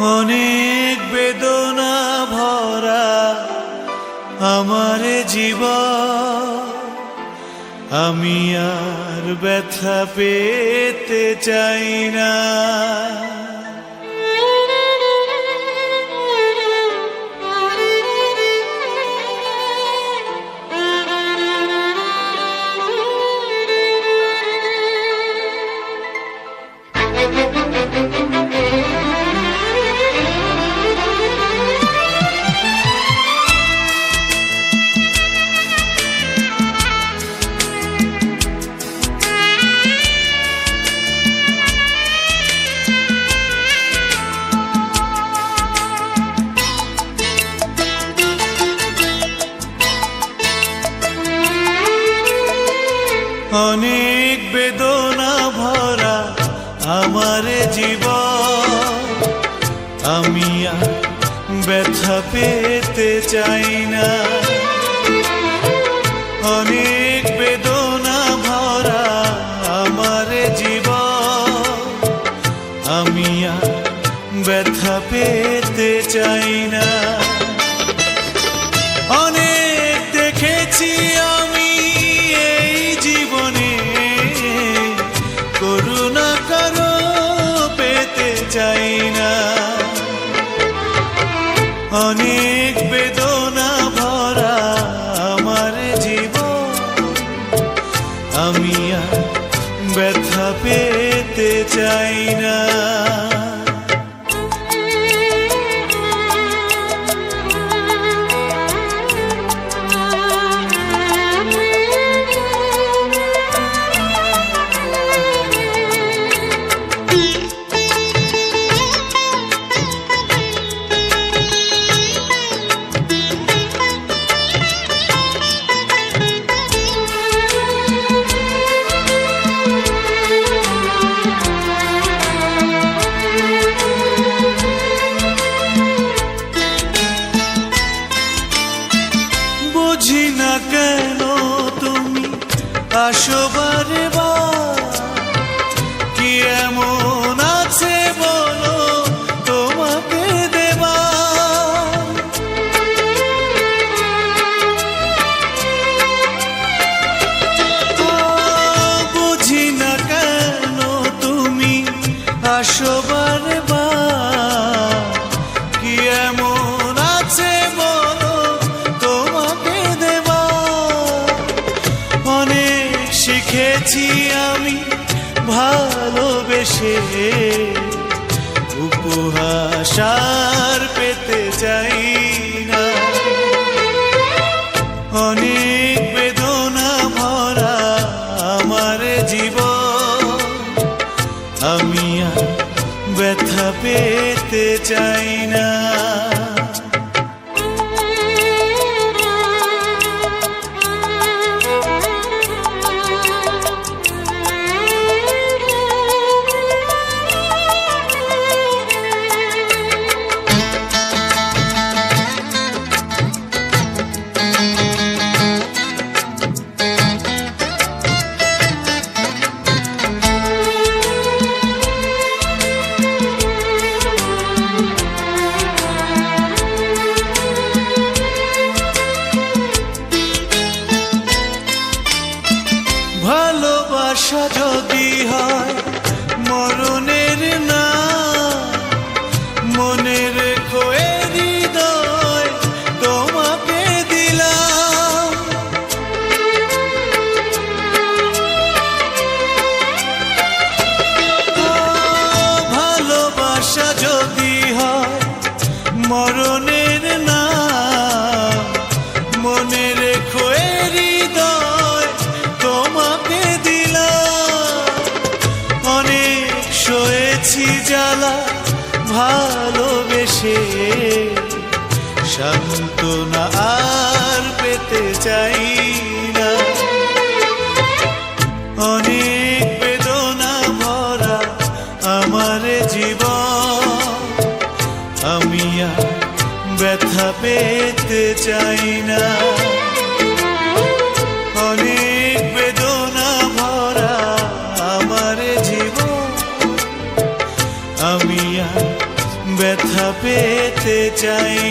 অনেক বেদনা ভরা আমার জীবন, আমি আর ব্যথা পেতে চাই না। অনেক বেদনা ভরা আমার জীবন, আমি আর ব্যথা পেতে চাই না। অনেক বেদনা ভরা আমার জীবন, আমি আর ব্যথা পেতে চাই না। অনেক দেখেছি আমি এই জীবনে, করুণা কারো পেতে চাই না। অনেক বেদনা ভরা আমার জীবন, আমি আর ব্যথা পেতে চাই না। বুঝি না কেন তুমি আসো বারে বার, কি এমন আছে বলো তোমাকে দেবা। বুঝি না কেন তুমি আসো বারে বার, কি এমন আছে বলো তোমাকে দেবা। অনেক শিখেছি আমি ভালোবেসে, উপহাস আর পেতে চাই না। অনেক বেদনা ভরা আমার জীবন, আমি আর ব্যথা পেতে চাই না। ভালোবাসা যদি হয় মরণের না, মনে রেখো এ হৃদয় তোমাকে দিলাম। ভালোবাসা যদি হয় মরণের না, মনে রেখো এ হৃদয় তোমাকে দিলাম। অনেক সয়েছি জ্বালা ভালোবেসে, সান্ত্বনা আর পেতে চাই না। অনেক বেদনা ভরা আমার জীবন, আমি আর ব্যথা পেতে চাই না। অনেক বেদনা ভরা আমার জীবন, আমি আর ব্যথা চাই